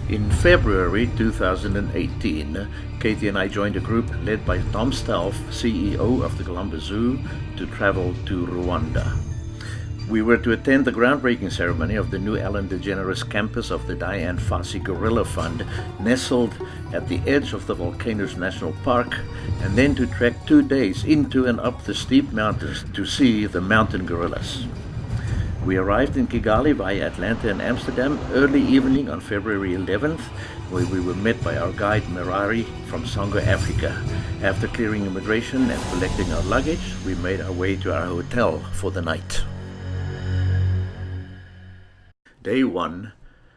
In February 2018, Katie and I joined a group led by Tom Stalf, CEO of the Columbus Zoo, to travel to Rwanda. We were to attend the groundbreaking ceremony of the new Ellen DeGeneres Campus of the Dian Fosse Gorilla Fund, nestled at the edge of the Volcanoes National Park, and then to trek 2 days into and up the steep mountains to see the mountain gorillas. We arrived in Kigali via Atlanta and Amsterdam early evening on February 11th, where we were met by our guide Merari from Songo, Africa. After clearing immigration and collecting our luggage, we made our way to our hotel for the night. Day 1,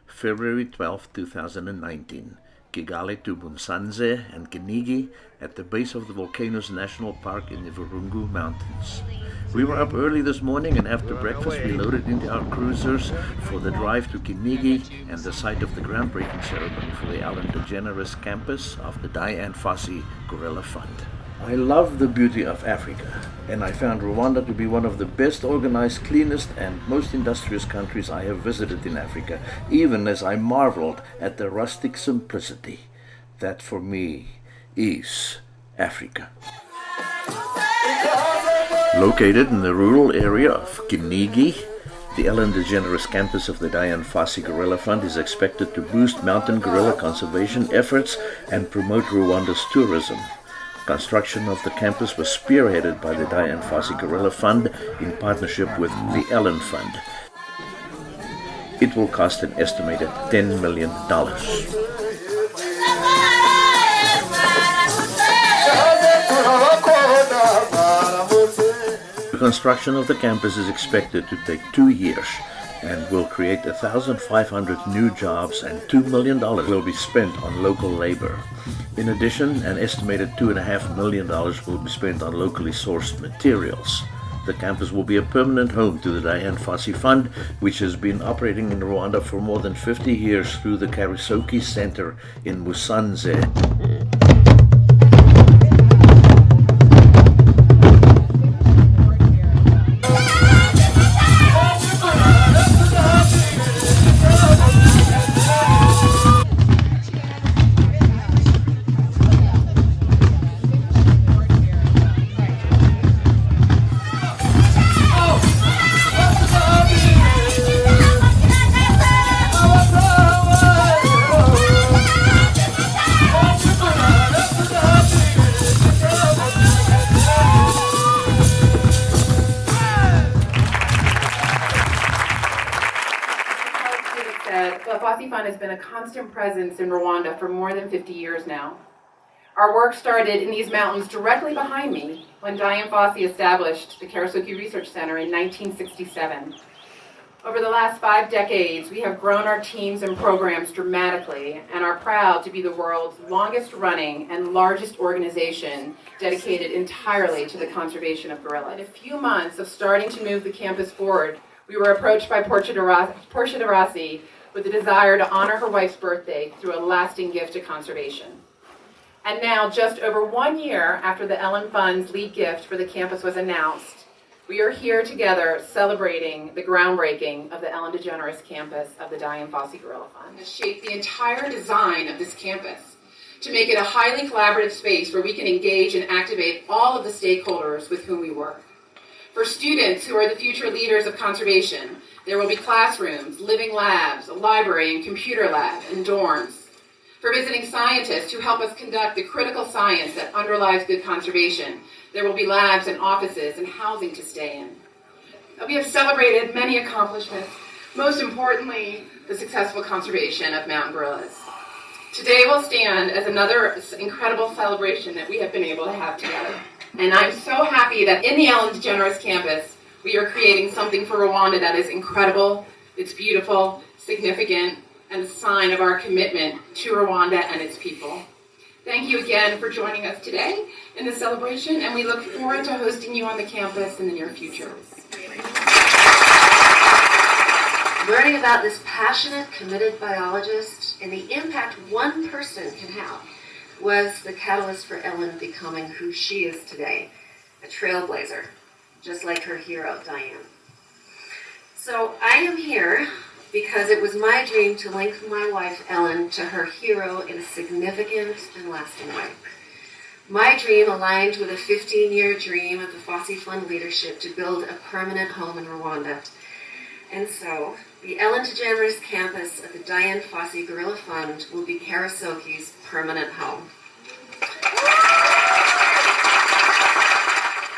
February 12, 2019, Kigali to Musanze and Kinigi at the base of the Volcanoes National Park in the Virungu Mountains. We were up early this morning, and after breakfast we loaded into our cruisers for the drive to Kinigi and the site of the groundbreaking ceremony for the Ellen DeGeneres Campus of the Dian Fosse Gorilla Fund. I love the beauty of Africa, and I found Rwanda to be one of the best organized, cleanest, and most industrious countries I have visited in Africa, even as I marveled at the rustic simplicity. That for me is Africa. Located in the rural area of Kinigi, the Ellen DeGeneres Campus of the Dian Fosse Gorilla Fund is expected to boost mountain gorilla conservation efforts and promote Rwanda's tourism. Construction of the campus was spearheaded by the Dian Fosse Gorilla Fund in partnership with the Ellen Fund. It will cost an estimated $10 million. The construction of the campus is expected to take 2 years and will create 1,500 new jobs, and $2 million will be spent on local labor. In addition, an estimated $2.5 million will be spent on locally sourced materials. The campus will be a permanent home to the Dian Fosse Fund, which has been operating in Rwanda for more than 50 years through the Karisoki Center in Musanze. The Fosse Fund has been a constant presence in Rwanda for more than 50 years now. Our work started in these mountains directly behind me when Dian Fossey established the Karisoki Research Center in 1967. Over the last 5 decades, we have grown our teams and programs dramatically and are proud to be the world's longest running and largest organization dedicated entirely to the conservation of gorillas. In a few months of starting to move the campus forward, we were approached by Portia de Rossi with the desire to honor her wife's birthday through a lasting gift to conservation. And now, just over 1 year after the Ellen Fund's lead gift for the campus was announced, we are here together celebrating the groundbreaking of the Ellen DeGeneres Campus of the Dian Fosse Gorilla Fund. To shape the entire design of this campus, to make it a highly collaborative space where we can engage and activate all of the stakeholders with whom we work. For students who are the future leaders of conservation, there will be classrooms, living labs, a library and computer lab, and dorms. For visiting scientists who help us conduct the critical science that underlies good conservation, there will be labs and offices and housing to stay in. We have celebrated many accomplishments, most importantly, the successful conservation of mountain gorillas. Today will stand as another incredible celebration that we have been able to have together. And I'm so happy that in the Ellen DeGeneres Campus, we are creating something for Rwanda that is incredible, it's beautiful, significant, and a sign of our commitment to Rwanda and its people. Thank you again for joining us today in this celebration, and we look forward to hosting you on the campus in the near future. Learning about this passionate, committed biologist and the impact one person can have was the catalyst for Ellen becoming who she is today, a trailblazer, just like her hero, Dian. So I am here because it was my dream to link my wife, Ellen, to her hero in a significant and lasting way. My dream aligned with a 15-year dream of the Fosse Fund leadership to build a permanent home in Rwanda. And so, the Ellen DeGeneres Campus of the Dian Fosse Gorilla Fund will be Karasoki's permanent home.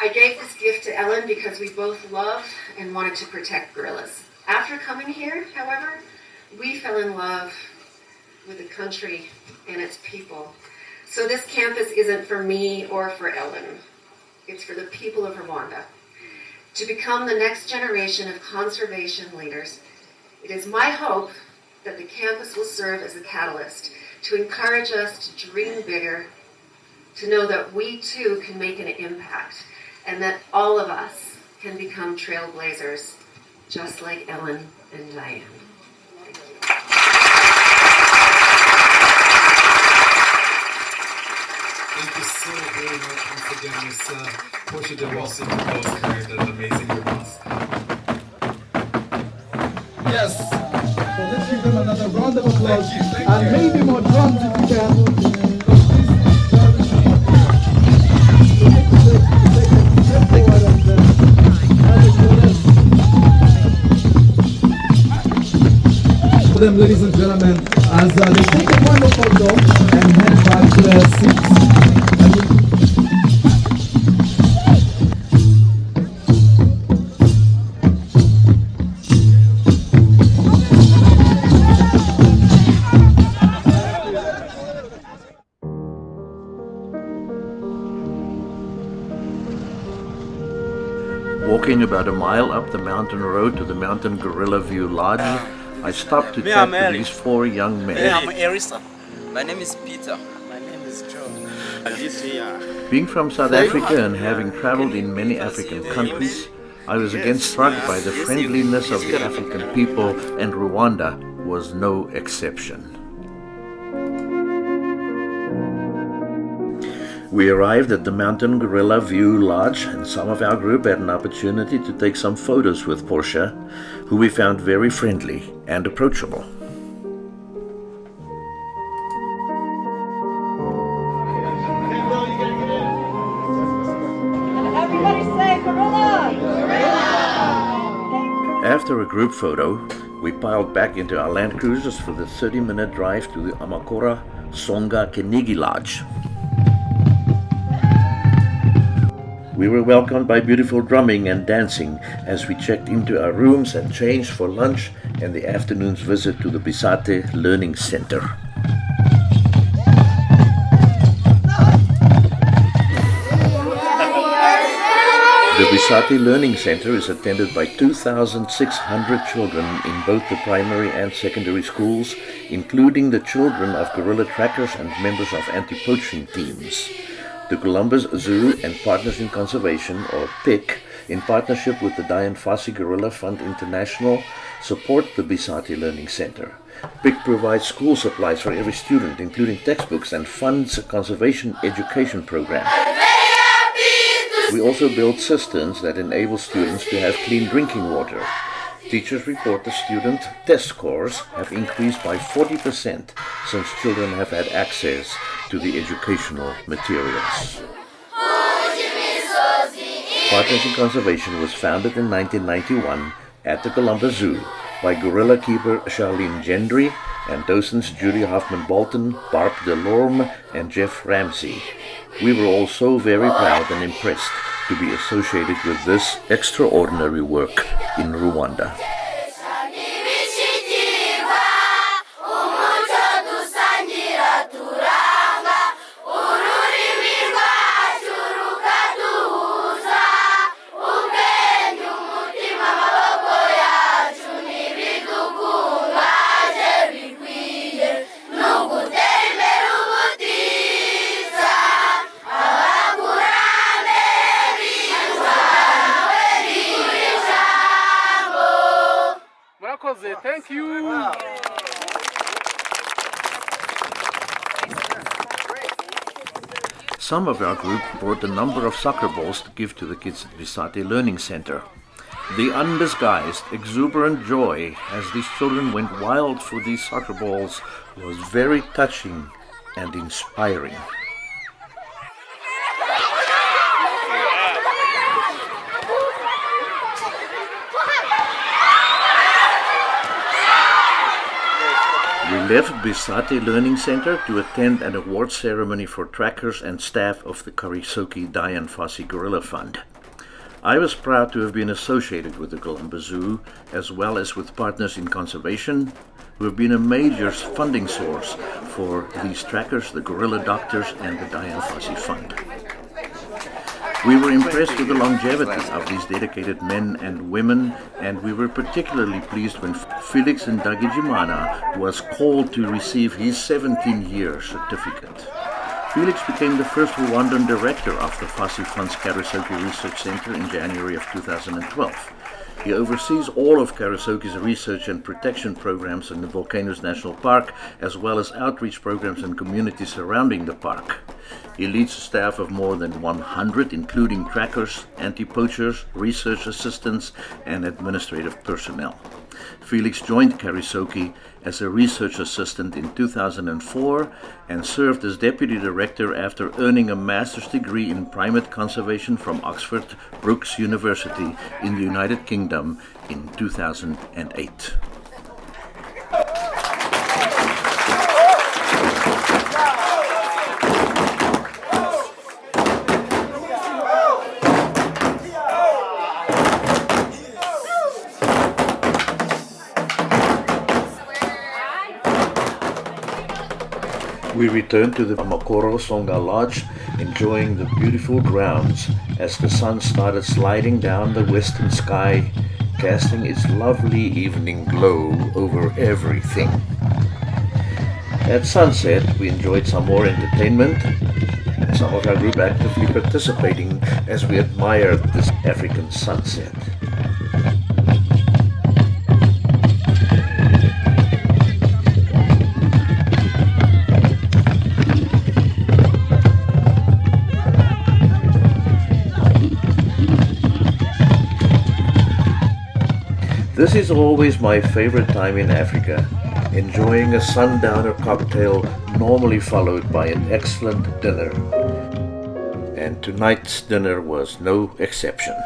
I gave this gift to Ellen because we both love and wanted to protect gorillas. After coming here, however, we fell in love with the country and its people. So this campus isn't for me or for Ellen. It's for the people of Rwanda. To become the next generation of conservation leaders, it is my hope that the campus will serve as a catalyst to encourage us to dream bigger, to know that we too can make an impact, and that all of us can become trailblazers, just like Ellen and Dian. Thank you. Thank you so very much once again, Ms. Portia de Rossi, for those amazing remarks. Yes. So let's give them another round of applause. Thank you. Maybe more drums if you can. Them, ladies and gentlemen, as they take a wonderful photo and head back to their seats. Walking about a mile up the mountain road to the Mountain Gorilla View Lodge, I stopped to chat to these four young men. I'm Erisa. My name is Peter. My name is Joe. Being from South Africa and having traveled in many African countries, I was again struck by the friendliness of the African people, and Rwanda was no exception. We arrived at the Mountain Gorilla View Lodge, and some of our group had an opportunity to take some photos with Portia, who we found very friendly and approachable. Everybody say gorilla! After a group photo, we piled back into our Land Cruisers for the 30-minute drive to the Amakora Songa Kinigi Lodge. We were welcomed by beautiful drumming and dancing as we checked into our rooms and changed for lunch and the afternoon's visit to the Bisate Learning Center. The Bisate Learning Center is attended by 2,600 children in both the primary and secondary schools, including the children of gorilla trackers and members of anti-poaching teams. The Columbus Zoo and Partners in Conservation, or PIC, in partnership with the Dian Fosse Gorilla Fund International, support the Bisate Learning Center. PIC provides school supplies for every student, including textbooks, and funds a conservation education program. We also build cisterns that enable students to have clean drinking water. Teachers report the student test scores have increased by 40% since children have had access to the educational materials. Partners in Conservation was founded in 1991 at the Columbus Zoo by gorilla keeper Charlene Gendry and docents Judy Hoffman-Bolton, Barb Delorme, and Jeff Ramsey. We were all so very proud and impressed to be associated with this extraordinary work in Rwanda. Thank you. Some of our group brought a number of soccer balls to give to the kids at Bisate Learning Center. The undisguised, exuberant joy as these children went wild for these soccer balls was very touching and inspiring. We left Bisate Learning Center to attend an award ceremony for trackers and staff of the Karisoki Dian Fosse Gorilla Fund. I was proud to have been associated with the Golamba Zoo, as well as with partners in conservation, who have been a major funding source for these trackers, the gorilla doctors, and the Dian Fosse Fund. We were impressed with the longevity of these dedicated men and women, and we were particularly pleased when Felix Ndagijimana was called to receive his 17-year certificate. Felix became the first Rwandan director of the Fosse Fund's Karisoki Research Center in January of 2012. He oversees all of Karisoki's research and protection programs in the Volcanoes National Park, as well as outreach programs in communities surrounding the park. He leads a staff of more than 100, including trackers, anti-poachers, research assistants, and administrative personnel. Felix joined Karisoki as a research assistant in 2004 and served as deputy director after earning a master's degree in primate conservation from Oxford Brookes University in the United Kingdom in 2008. We returned to the Makoro Songa Lodge, enjoying the beautiful grounds as the sun started sliding down the western sky, casting its lovely evening glow over everything. At sunset, we enjoyed some more entertainment, and some of our group actively participating as we admired this African sunset. This is always my favorite time in Africa, enjoying a sundowner cocktail normally followed by an excellent dinner. And tonight's dinner was no exception.